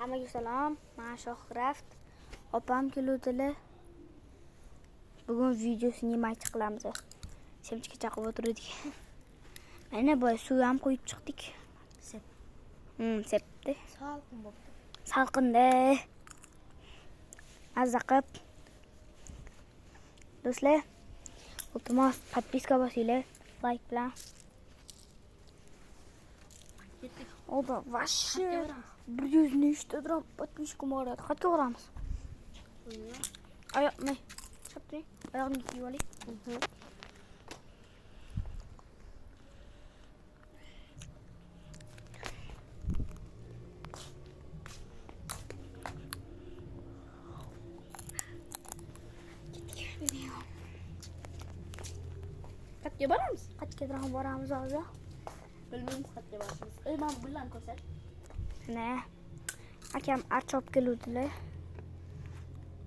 Hammaga salom. Men Shohraft. Opam keluvdilar. Bugun videosini yemakchi qilamiz. Semchga chaqib o'tirdik. Mana boy suv ham qo'yib chiqdik. Sep. Sepdi. Salqin bo'pti. Salqinda. Mazza qilib. Do'stlar, iltimos podpiska bosinglar, like bilan. Oba, вообще 100 nechta dram podpiska boradi. Qatga boramiz? Oyoq, may. Chapdi. Oyoqni kiyib oling. Qatga boramiz? Qatga dram boramiz hozir. Bilmaymiz qatga boramiz. Men bularni ko'rsat. Ne? Akam archop keluvdilar.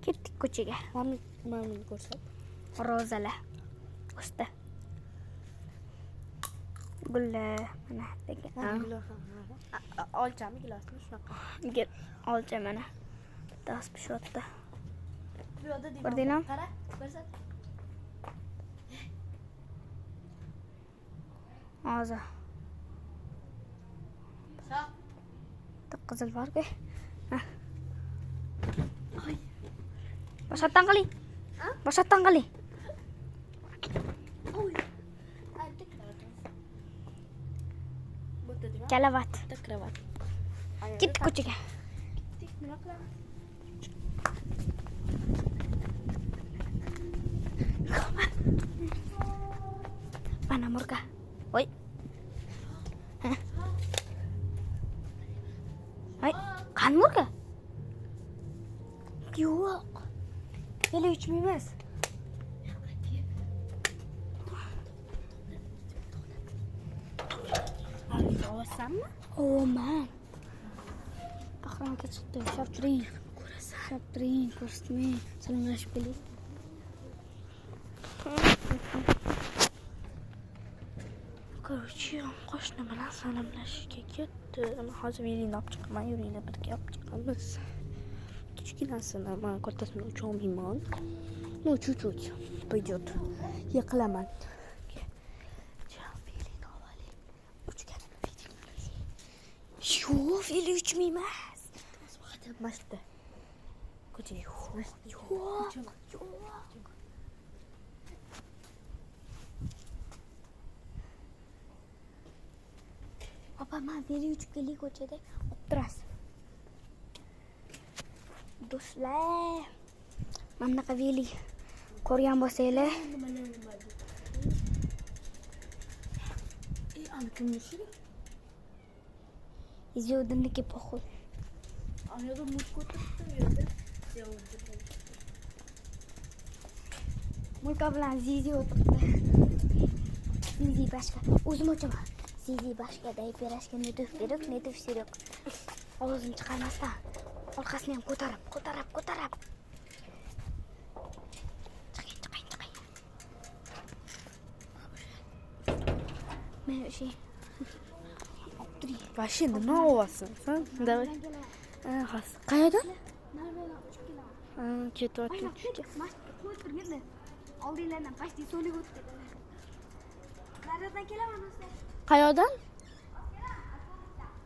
Ketdik ko'chaga. Mana ko'rsat. Rozalar. Usta. Gullar mana degan. Olchami gilosni shunaqa. Gel, olcha mana. Bittasi pishyapti. Bu yerda deyman. Ko'rdingmi? Qara, ko'rsat. Hozir. Sağ. Qizil bor-ku. Boshqatdan qiling. Boshqatdan qiling. Kalavat. Takravat. Ketdik ko'chaga. Nima qilamiz? Mana murga. Voy. Ay, qan murga? Yo'q. Hali ichmaymiz. Ovasanmi? Ovaman. Bahramga chiqdi. Shoptiring. Ko'rasan. Shoptiring, ko'rsatmay. Salomlashib keling. Короче, qo'shni bilan salomlashishga ketdi. Hozir yo'lini olib chiqaman, yo'lini birga olib chiqamiz. Kichkinasini men kattasini ucha olmayman. Ну, чуть-чуть пойдет. Yiqilaman. Yo'q, feli uchmaymiz. Mashta. Ko'chaga. Yo'q. Opa, men feli uchib keldik ko'chada. O'tirasiz. Do'stlar, mana bunaqa veli ko'rgan bo'lsanglar, Ana kimni shu? Izyo'diniki poxol. Ana yo'lda mushuk o'tiribdi bu yerda. Mulka bilan Zizi o'tiribdi. Zizi boshqa. O'zim o'chaman. Zizi boshqa dayperashga netib berib, netib sirib. Ovozini chiqarmasdan orqasini ham ko'tarib. Chiqing. Men o'sha Вообще nima ovasan? Sen davay. Xos. Qayerdan? Ketyapti. Oldinglardan pastga so'lib o'tdi. Naridan kelaman do'stlar. Qayoqdan?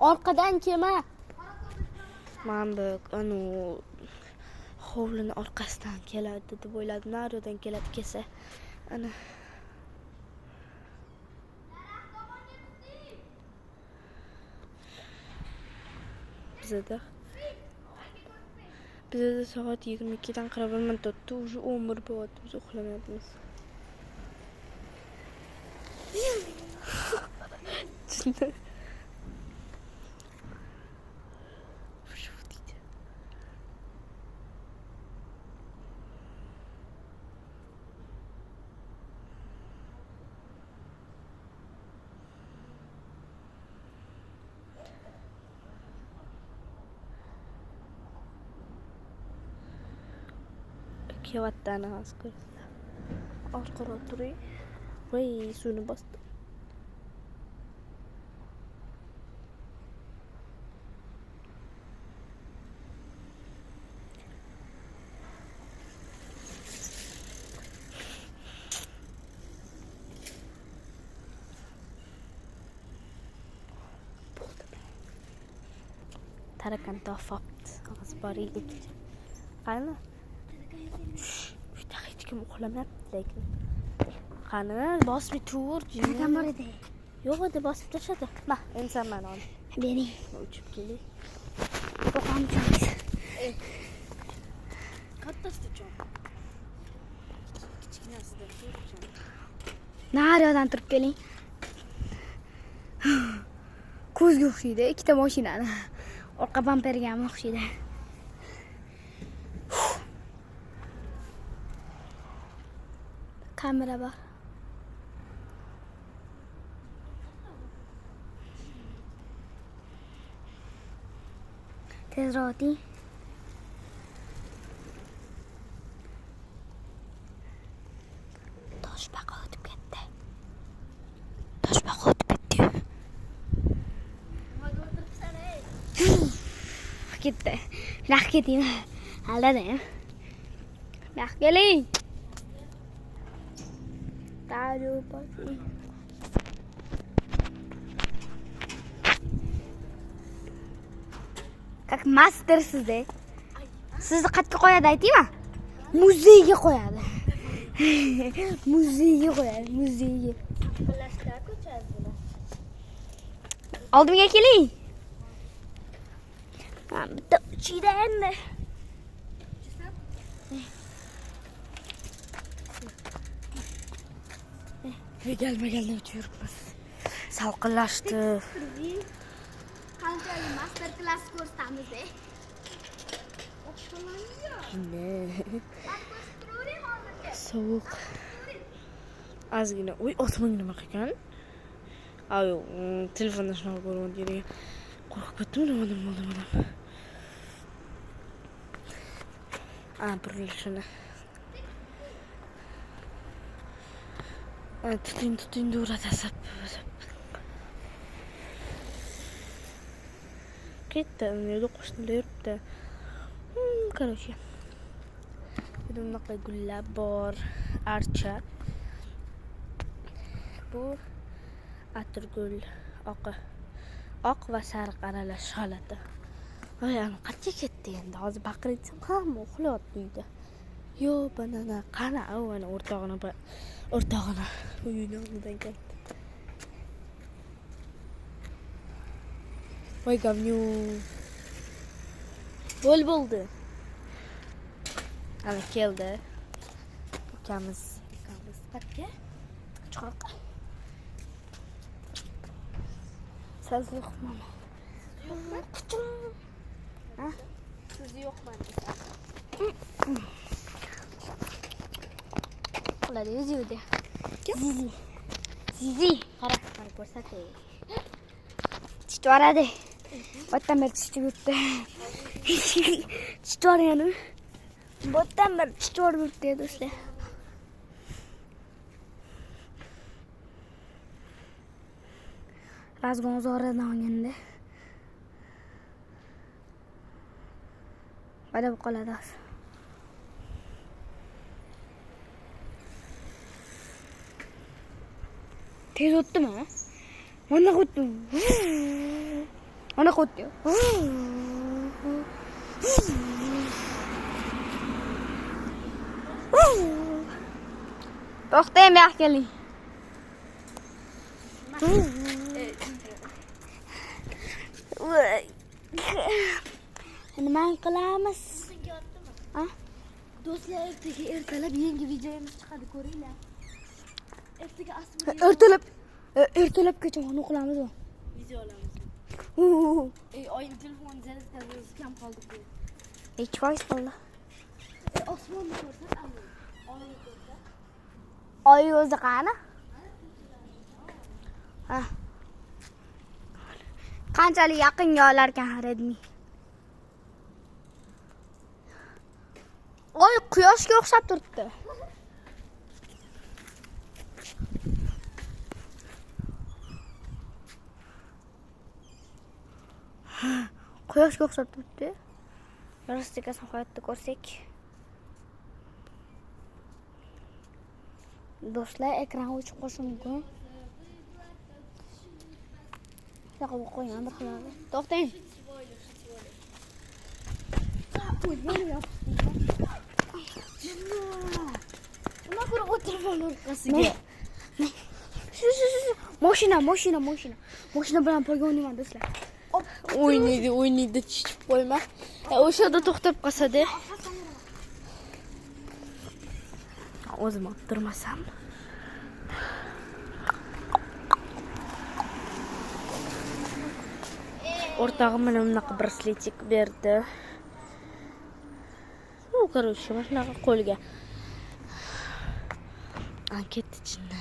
Orqadan kelma. Men bu hovlini orqasidan keladi deb o'yladim. Naridan keladi kelsa. Ana Bizda soat 22 dan qarab o'tdi. Уже 11 bo'lyapti. Biz uxlamayapmiz. Kevatdan hozir ko'rsatdim. Orqaroq turing. Voy, suvni bosdi. tarakan topibdi. Hozir boraylik. Qani? Juda hech kim uxlamayapti lekin. Qani, bosib tur. Tarakan bor edi. Yo'q edi, bosib tashladi. Ma, endi sen meni ol. Bering. Uchib keling. Qo'qam cho'miz. Kattasida cho'm. Kichkinasida cho'm. Nariyodan turib keling. Ko'zga o'xshaydi, ikkita mashinani. Orqa bamperiga ham o'xshaydi. Kamera bor. Tezroq o'ting. Toshbaqa o'tib ketdi. Toshbaqa o'tib ketdi. Ketdi. Naq keting. Aldadang. Naq keling. Taru pasi. Как master sizda. Sizni qayerga qo'yadi aytaymi? Muzeyga qo'yadi. Muzeyga qo'yadi, muzeyga. Plashda ko'chadi bular. Oldimga keling. Men bitta uchida endi. Gelme uçuyoruz. Salqinlashdi. Qanchalik master class ko'rsatamiz, Ne? Sovuq. Ozgina. Uy, osmon nima qilgan? Ay, telefonda shunaqa bo'lib yurgan. Qo'rqib ketdim, nima bo'ldi mana. Burilishini. Tuting durada sap. Ketdi, uyda qo'shnilar yuribdi. Короче. Bunaqa gullar bor, archa. Bu atirgul oq va sariq aralash holati. Voy, ana qancha ketdi endi. Hozir baqiritsam hamma uxlayapti uyda. Yo, banana qana, ana o'rtog'ini uyini oldidan keldi. Voy, gamnyu. Bo'ldi. Ana keldi. Ukamiz qayerga? Chiqoq. Siz yo'qmi? Yo'qmi? Ha? Siz yo'qmi? Ular yuzdi. Zizi, qarab ko'rsatay. Chitoradi. Otdan beri chiqib yuribdi. Chitorayani. Botdan beri chitorib yuribdi do'stlar. Razgon zo'radan olganda. Bada bu qoladi. Tez o'tdimi? Mana o'tdi. Mana o'tdi. To'xtang, buyoqqa keling. Nima qilamiz? Ha? Do'stlar, ertalab yangi videomiz chiqadi, ko'ringlar. Ertaga asma. Ertalabgacha mana qilamiz. Video olamiz. Oyim telefon zaryadkasi kam qoldi bu. Hech foiz qoldi. Osmonni ko'rsat, ammo. Oyni ko'rsat. Oy o'zi qani? Ha. Qanchalik yaqinga olarkan Redmi? Oy quyoshga o'xshab turibdi. Quyoshga o'xshab turibdi. Rostikasini qo'yatda ko'rsak. Do'stlar, ekran o'chib qolishi mumkin. Shunaqa bo'lib qo'ygan bir xillar. To'xtang. Nima ko'ra o'tirib ol orqasiga. Shu. Mashina bilan poyga o'ynayman do'stlar. O'ynaydi, chichib qo'yma. O'sha yerda to'xtab qolsa-da. O'zim olib turmasam. O'rtog'im mana bunaqa brasletик berdi. Короче, mana shunaqa qo'lga. Ketdi chinda.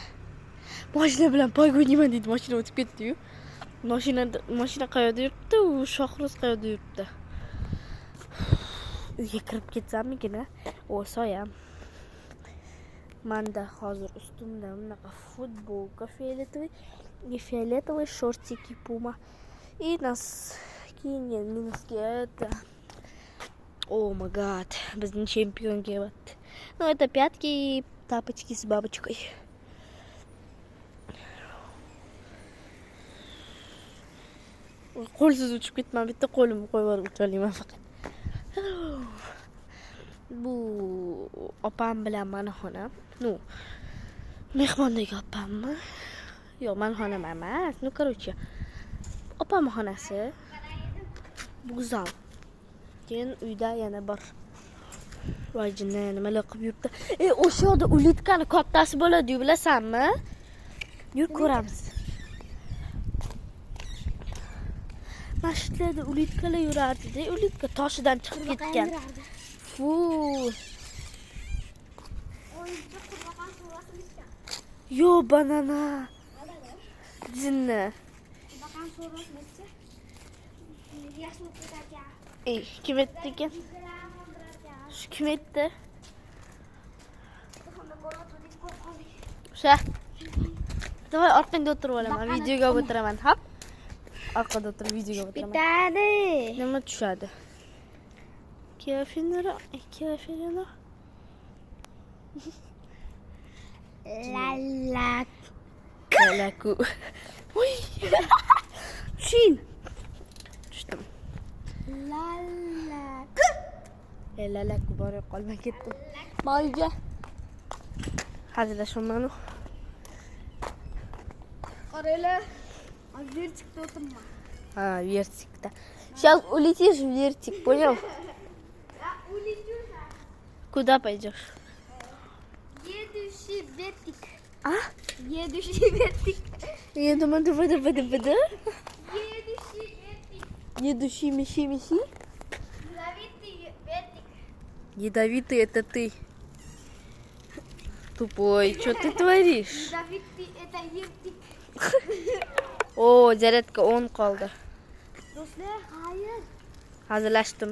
Mashina bilan poyga o'ynayman dedi, mashina o'tib ketdi-yu. Mashina qayerda yuribdi? U Shohroz qayerda yuribdi? Uyga kirib ketsammikin? Soyam. Manda hozir ustimda bunaqa futbolka fioletovoy shortики Puma. И носки это. О май гад, bizning chempion kelyapti. Ну это пятки и тапочки с бабочкой. Qo'lsiz uchib ketman, bitta qo'limni qo'yib yuborib uchalayman faqat. Bu opam bilan mani xonam. Ну, mehmondagi opammi? Yo'q, mani xonam emas. Ну, короче, opam xonasi. Bu zal. Keyin uyda yana bir vajinda nimalar qilib yuribdi. O'sha yerda ulitkani kattasi bo'ladi-yu, bilasanmi? Yur ko'ramiz. Masjidlarda ulitkalar yurardi-da, ulitka toshidan chiqib ketgan. Fu. Yo, banana. Jinni. Kim aytdi ekan? Shu kim aytdi? O'sha. Davay orqangda o'tirib olaman, videoga o'tiraman. Hop. Orqada o'tirib videoga o'tiraman. Bitadi. Nima tushadi? Kafenera. Lalaku. Voy. Shin. Tushdim. Lalaku bor qolmay ketdim. Mayga. Hazillashmayman. Qaranglar. Vertikda o'tirma. Вертик-то. Сейчас улетишь в вертик, понял? Улетишь. Куда пойдешь? Едущий вертик. А? Едущий вертик. Я думаю, да. Едущий вертик. Едущий мещи. Ядовитый вертик. Ядовитый это ты. Тупой, что ты творишь? Ядовитый это вертик. O, zaryadka 10 qoldi. Do'stlar, xayr. Hazillashdim.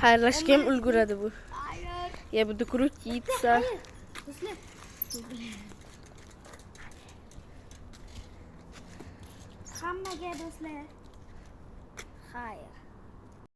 Xayrlashga ham ulguradi bu. Xayr. Я буду крутиться. Do'stlar. Hammaga do'stlar. Xayr.